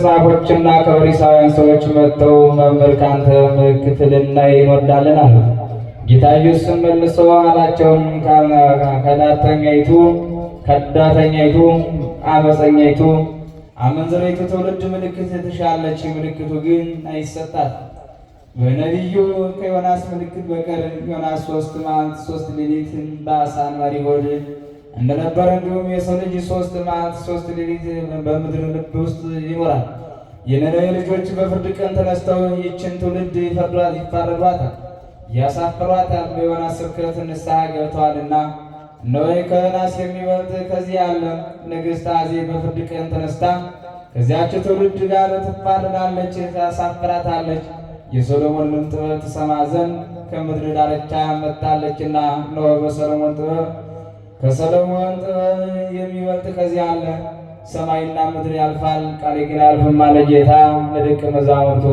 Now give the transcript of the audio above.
ጻፎችና ከፈሪሳውያን ሰዎች መጥተው መምህር ካንተ ምልክት ልናይ እንወዳለን አሉት። ጌታ ኢየሱስም መልሶ አላቸውም ከዳተኛይቱ አመፀኛይቱ አመንዝራይቱ ትውልድ ምልክት ትሻለች፣ ምልክቱ ግን አይሰጣት። በነቢዩ ከዮናስ ምልክት በቀር ዮናስ 3 መዓልት 3 ሌሊት በዓሣ አንባሪ ሆድ እንደነበረ እንዲሁም የሰው ልጅ 3 መዓልት 3 ሌሊት በምድር ልብ ውስጥ ይኖራል። የነነዌ ልጆች በፍርድ ቀን ተነስተው ይህችን ትውልድ ይፋረዷታል፣ ያሳፍሯታል። በዮናስ ስብከት ንስሐ ገብተዋልና። እነሆ ከዮናስ የሚበልጥ ከዚህ ዓለም ንግሥት አዜብ በፍርድ ቀን ተነስታ ከዚያች ትውልድ ጋር ትፋረዳለች፣ ታሳፍራታለች። የሰሎሞንን ጥበብ ትሰማ ዘንድ ከምድር ዳርቻ መጥታለችና። እነሆ ከሰሎሞን ጥበብ የሚበልጥ ከዚህ አለ። ሰማይና ምድር ያልፋል፣ ቃሌ ግን አያልፍም አለ ጌታ ለደቀ መዛሙርቱ።